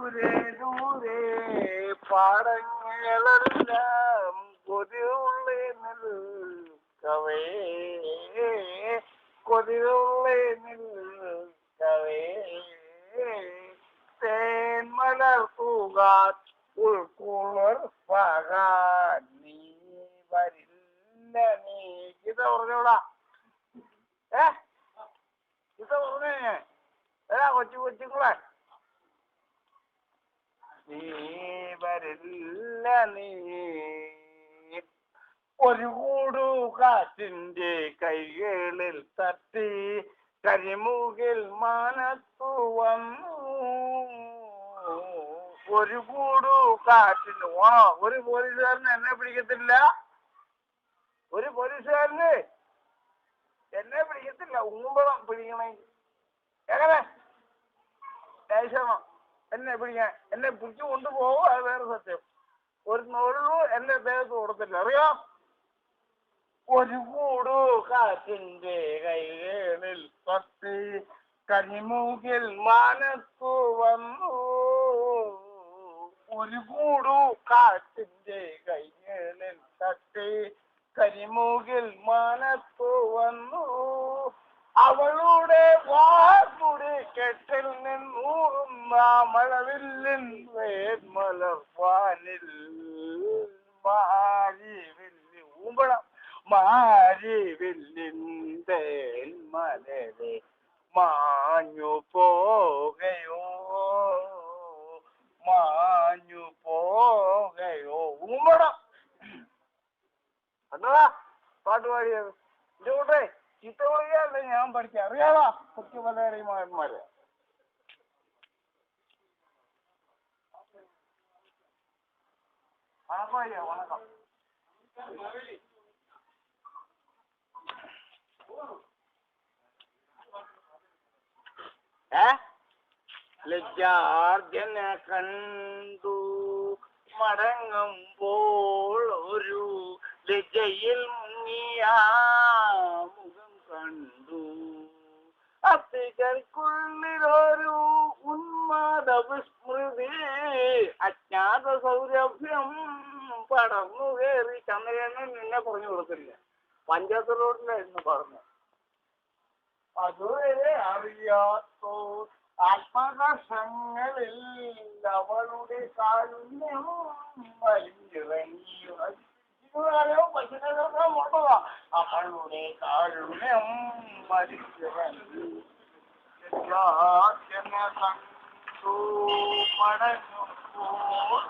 ദൂരെ ദൂരെ പാടങ്ങളെല്ലാം കൊതിയുള്ളേ നിൽക്കവേ കൊതിയുള്ളേ നിൽക്കവേ തേന്മലർ തൂകാൻ ഉൾക്കുളർ പകാൻ നീ വരില്ല നീ ഗീത പറഞ്ഞോടാ ഗീത പറഞ്ഞേ കൊച്ചു കൊച്ചുങ്ങളെ നീ വരില്ല നീ ഒരു കൂടു കാറ്റിന്റെ കൈകളിൽ തട്ടി കരിമുകിൽ മാനത്തു വന്നു ഒരു കൂടു കാറ്റിന് ഒരു പോലീസുകാരന് എന്നെ പിടിക്കത്തില്ല ഒരു പോലീസുകാരന് എന്നെ പിടിക്കത്തില്ല ഉമ്പളം പിടിക്കണേ എങ്ങനെ ദേശമോ എന്നെ പിടിക്കാൻ എന്നെ പിടിച്ചു കൊണ്ടുപോകും അത് വേറെ സത്യം ഒരു നൊള്ളു എന്റെ ദേഹത്ത് കൊടുത്തില്ല അറിയാം ഒരു കൂടു കാറ്റിന്റെ കൈകളിൽ തട്ടി കരിമുകിൽ മാനത്തു വന്നു ഒരു കൂടു കാറ്റിന്റെ കൈകളിൽ തട്ടി കരിമുകിൽ മാനത്തു വന്നു അവളുടെ വാർമുടി കെട്ടിൽ നിന്നൂറുന്ന മഴവില്ലിൻ വേന്മലർവാനിൽ മാരിവില്ലി ഊമ്പളം മാരിവില്ലിൻ്റെ മലരെ മാഞ്ഞു പോകയോ മാഞ്ഞു പോകയോ ഊമ്പളം കണ്ടതാ പാട്ട് പാടിയത് എന്റെ കൂട്ടെ ചീത്ത പറയാല്ലേ ഞാൻ പഠിച്ച അറിയാവാ കൊച്ചു മലയാളിമാന്മാര് വണക്കം വണക്കം ലജ്ജാർജനെ കണ്ടു മടങ്ങുമ്പോൾ ഒരു ലജ്ജയിൽ മുങ്ങിയ മുഖം കണ്ടു അത്തികൾക്കുള്ളിലൊരു ഉന്മാദ വിസ്മൃതി അജ്ഞാത സൗരഭ്യം പടർന്നു കയറി ചന്ദ്രനെ നിന്നെ പറഞ്ഞു കൊടുത്തില്ല പഞ്ചായത്ത് റോഡിലായിരുന്നു പറഞ്ഞു അതുവരെ അറിയാത്തോ ആത്മകർഷങ്ങളിൽ അവളുടെ കാരുണ്യം വലിഞ്ഞിറങ്ങി പശുനോട്ടതാ അവളുടെ കാരുണ്യം വലിഞ്ഞിറങ്ങി കണ്ടു മടങ്ങുമ്പോൾ